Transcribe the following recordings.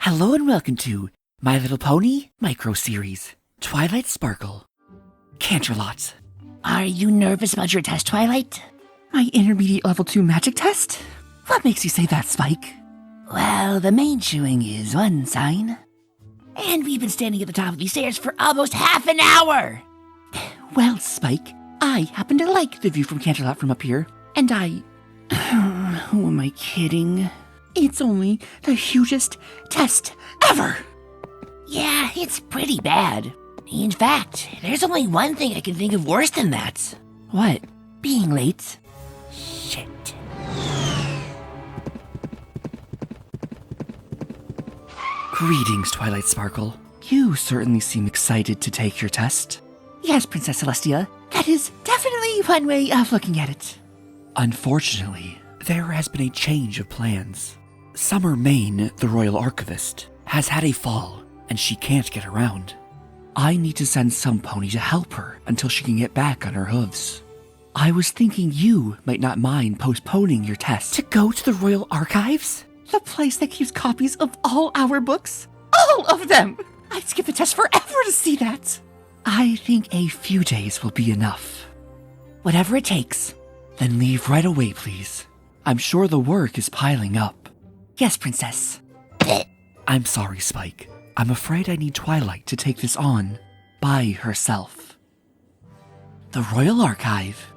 Hello and welcome to My Little Pony Micro-Series, Twilight Sparkle. Canterlot. Are you nervous about your test, Twilight? My intermediate level 2 magic test? What makes you say that, Spike? Well, the main chewing is one sign. And we've been standing at the top of these stairs for almost half an hour! Well, Spike, I happen to like the view from Canterlot from up here, and who am I kidding? It's only the hugest test ever! Yeah, it's pretty bad. In fact, there's only one thing I can think of worse than that. What? Being late. Shit. Greetings, Twilight Sparkle. You certainly seem excited to take your test. Yes, Princess Celestia. That is definitely one way of looking at it. Unfortunately, there has been a change of plans. Summer Main, the Royal Archivist, has had a fall, and she can't get around. I need to send some pony to help her until she can get back on her hooves. I was thinking you might not mind postponing your test. To go to the Royal Archives? The place that keeps copies of all our books? All of them! I'd skip the test forever to see that. I think a few days will be enough. Whatever it takes. Then leave right away, please. I'm sure the work is piling up. Yes, Princess. I'm sorry, Spike. I'm afraid I need Twilight to take this on by herself. The Royal Archive.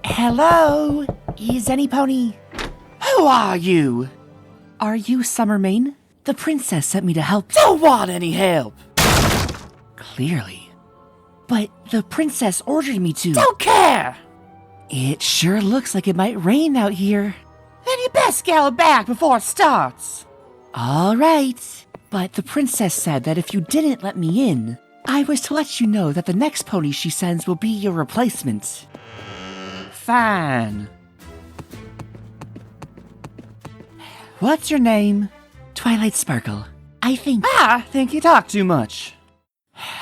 Hello? Is any pony? Who are you? Are you Summer Main? The princess sent me to help. Don't want any help. Clearly. But the princess ordered me to. Don't care. It sure looks like it might rain out here. Then you best scale back before it starts. All right. But the princess said that if you didn't let me in, I was to let you know that the next pony she sends will be your replacement. Fine. What's your name? Twilight Sparkle. I think you talk too much.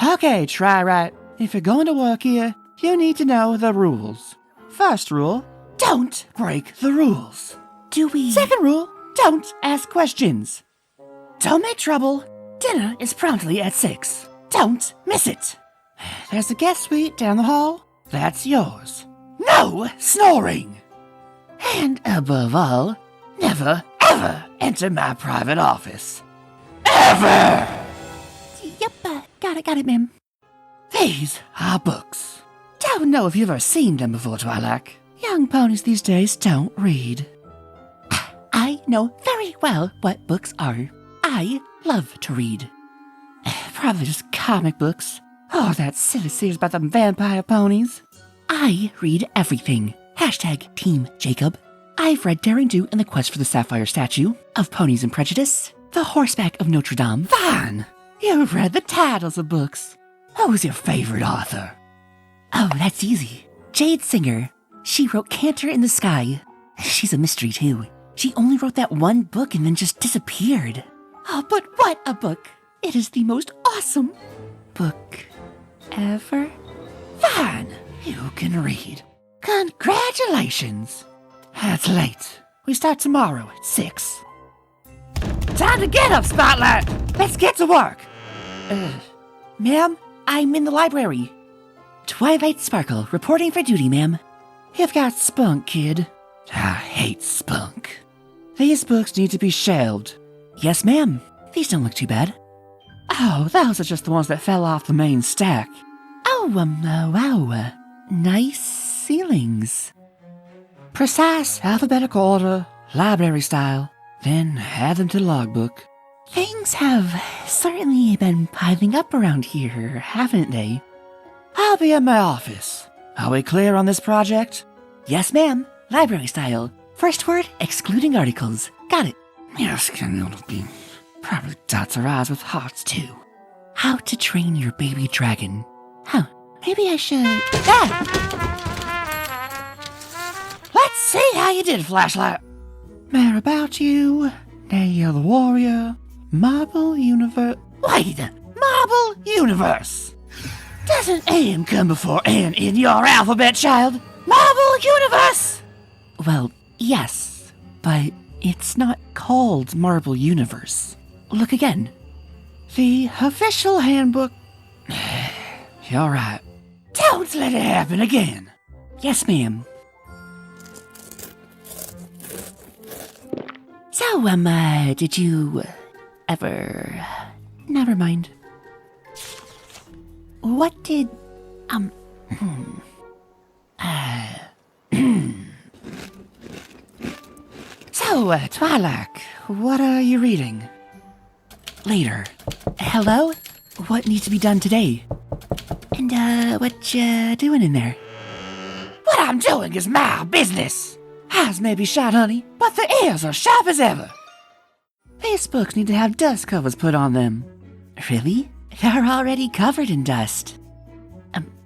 Okay, try right. If you're going to work here, you need to know the rules. First rule, don't break the rules. Do we? Second rule, don't ask questions. Don't make trouble. Dinner is promptly at 6. Don't miss it. There's a guest suite down the hall. That's yours. No snoring. And above all, never, ever enter my private office. Ever! Yep, got it, ma'am. These are books. Don't know if you've ever seen them before, Twilight. Young ponies these days don't read. I know very well what books are. I love to read. Probably just comic books. Oh, that silly series about them vampire ponies. I read everything. Hashtag Team Jacob. I've read Daring Do and the Quest for the Sapphire Statue, Of Ponies and Prejudice, The Horseback of Notre Dame. Fine! You've read the titles of books. Who's your favorite author? Oh, that's easy. Jade Singer. She wrote Canter in the Sky. She's a mystery, too. She only wrote that one book and then just disappeared. Oh, but what a book! It is the most awesome book ever. Fine, you can read. Congratulations! That's late. We start tomorrow at 6. Time to get up, Spotlight! Let's get to work! Ma'am, I'm in the library. Twilight Sparkle, reporting for duty, ma'am. You've got spunk, kid. I hate spunk. These books need to be shelved. Yes, ma'am. These don't look too bad. Oh, those are just the ones that fell off the main stack. Oh, wow. Nice ceilings. Precise alphabetical order, library style. Then add them to the logbook. Things have certainly been piling up around here, haven't they? I'll be at my office. Are we clear on this project? Yes, ma'am. Library style. First word, excluding articles. Got it. Yes, it'll be. Probably dots her eyes with hearts, too. How to train your baby dragon. Maybe I should... Let's see how you did, Flashlight. More about you. Nail the Warrior. Marble Universe. Wait! Marble Universe! Doesn't AM come before N in your alphabet, child? Marble Universe! Well, yes, but it's not called Marble Universe. look again. The official handbook. You're right. Don't let it happen again. Yes, ma'am. So, did you ever... Never mind. What did, So, Twilight, what are you reading? Later. Hello? What needs to be done today? And, what you doing in there? What I'm doing is my business. Eyes may be shot, honey, but the ears are sharp as ever. These books need to have dust covers put on them. Really? They're already covered in dust.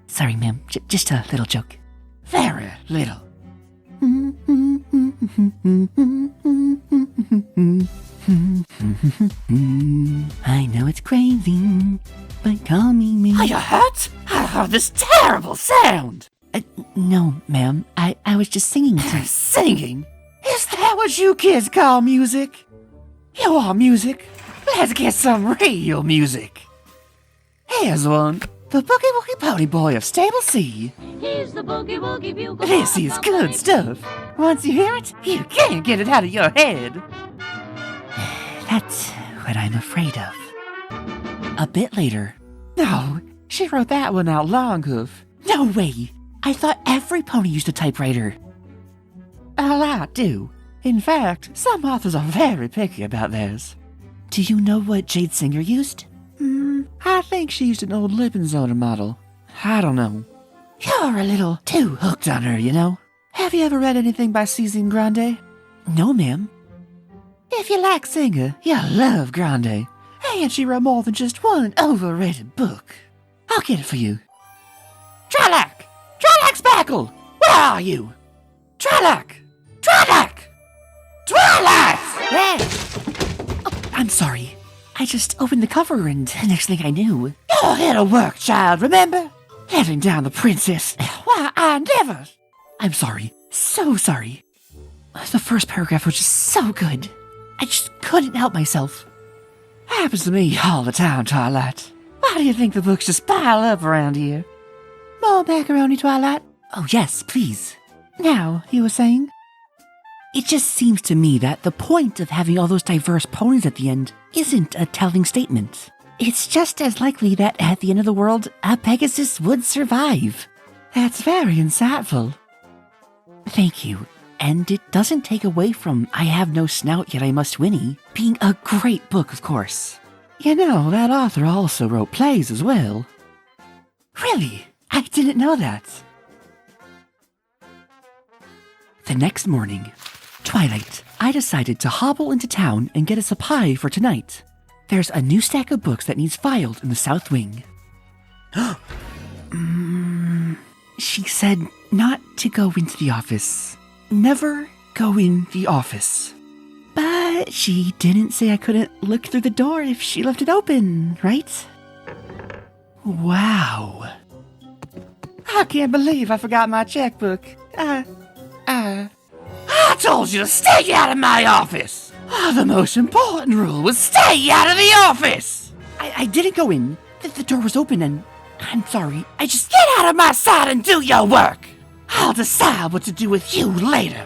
Sorry, ma'am. Just a little joke. Very little. I know it's crazy, but call me. Are you hurt? I heard this terrible sound. No, ma'am. I was just singing to... Singing? Is that what you kids call music? You want music? Let's get some real music. Here's one. The Boogie Woogie Pony Boy of Stable C. Here's the boogie woogie bugle. This is good stuff. Once you hear it, you can't get it out of your head. That's what I'm afraid of. A bit later. No, she wrote that one out long hoof. No way! I thought every pony used a typewriter. A lot do. In fact, some authors are very picky about theirs. Do you know what Jade Singer used? I think she used an old Lippinzona model. I don't know. You're a little too hooked on her, you know. Have you ever read anything by Cezanne Grande? No, ma'am. If you like Singer, you'll love Grande. And she wrote more than just one overrated book. I'll get it for you. Twilight! Twilight Sparkle! Where are you? Twilight! Twilight! Twilight! Oh, I'm sorry. I just opened the cover and the next thing I knew... You're here to work, child, remember? Letting down the princess. Why, I never... I'm sorry. So sorry. The first paragraph was just so good. I just couldn't help myself. Happens to me all the time, Twilight. Why do you think the books just pile up around here? More macaroni, Twilight? Oh yes, please. Now, you were saying? It just seems to me that the point of having all those diverse ponies at the end isn't a telling statement. It's just as likely that at the end of the world, a Pegasus would survive. That's very insightful. Thank you. And it doesn't take away from I Have No Snout Yet I Must Whinny being a great book, of course. You know, that author also wrote plays as well. Really? I didn't know that. The next morning, Twilight, I decided to hobble into town and get us a pie for tonight. There's a new stack of books that needs filed in the south wing. She said not to go into the office. Never go in the office. But she didn't say I couldn't look through the door if she left it open, right? Wow. I can't believe I forgot my checkbook. I told you to stay out of my office! The most important rule was stay out of the office! I didn't go in. The door was open and... I'm sorry. I just... Get out of my sight and do your work! I'll decide what to do with you later.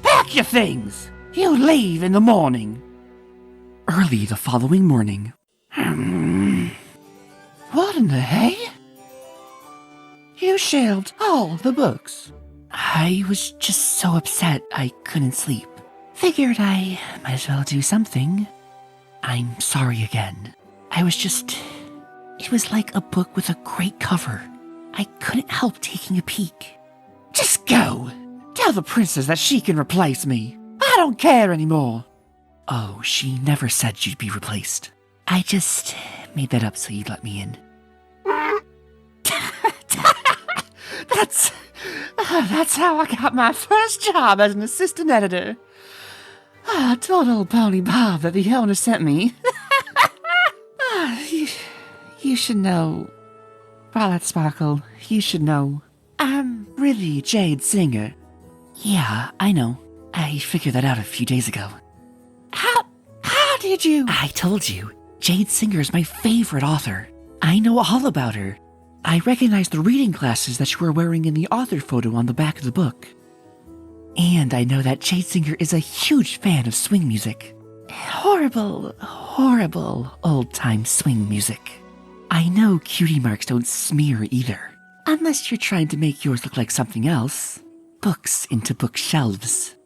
Pack your things! You leave in the morning. Early the following morning. What in the hay? You shelved all the books. I was just so upset I couldn't sleep. Figured I might as well do something. I'm sorry again. I was just... It was like a book with a great cover. I couldn't help taking a peek. Just go. Tell the princess that she can replace me. I don't care anymore. Oh, she never said you'd be replaced. I just made that up so you'd let me in. That's how I got my first job as an assistant editor. I told old Pony Bob that the owner sent me. You should know. Twilight Sparkle, you should know. I'm really Jade Singer. Yeah, I know. I figured that out a few days ago. How did you? I told you, Jade Singer is my favorite author. I know all about her. I recognize the reading glasses that you were wearing in the author photo on the back of the book. And I know that Jade Singer is a huge fan of swing music. Horrible, horrible old-time swing music. I know cutie marks don't smear either, unless you're trying to make yours look like something else. Books into bookshelves.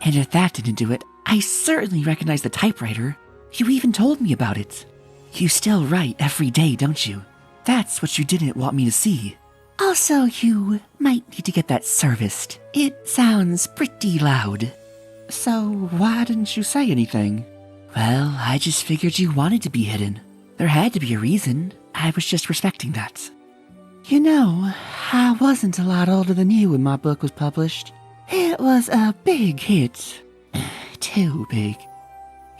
And if that didn't do it, I certainly recognize the typewriter. You even told me about it. You still write every day, don't you? That's what you didn't want me to see. Also, you might need to get that serviced. It sounds pretty loud. So why didn't you say anything? Well, I just figured you wanted to be hidden. There had to be a reason. I was just respecting that. You know, I wasn't a lot older than you when my book was published. It was a big hit. Too big.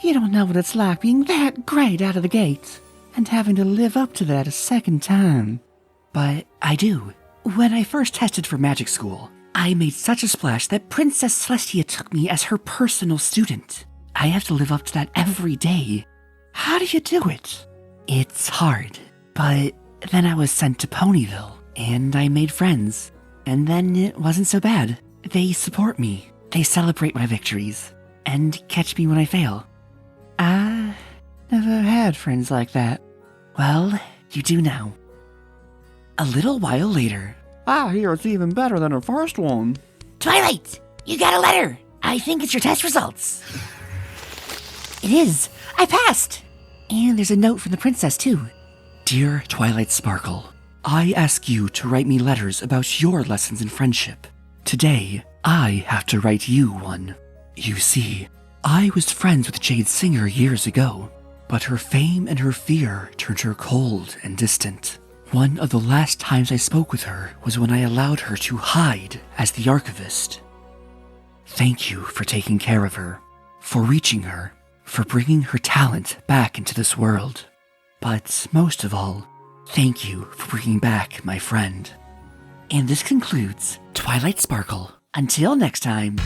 You don't know what it's like being that great out of the gate and having to live up to that a second time. But I do. When I first tested for magic school, I made such a splash that Princess Celestia took me as her personal student. I have to live up to that every day. How do you do it? It's hard, but then I was sent to Ponyville, and I made friends. And then it wasn't so bad. They support me, they celebrate my victories, and catch me when I fail. I never had friends like that. Well, you do now. A little while later. I hear it's even better than her first one. Twilight, you got a letter. I think it's your test results. It is. I passed. And there's a note from the princess, too. Dear Twilight Sparkle, I ask you to write me letters about your lessons in friendship. Today, I have to write you one. You see, I was friends with Jade Singer years ago, but her fame and her fear turned her cold and distant. One of the last times I spoke with her was when I allowed her to hide as the archivist. Thank you for taking care of her, for reaching her, for bringing her talent back into this world. But most of all, thank you for bringing back my friend. And this concludes Twilight Sparkle. Until next time.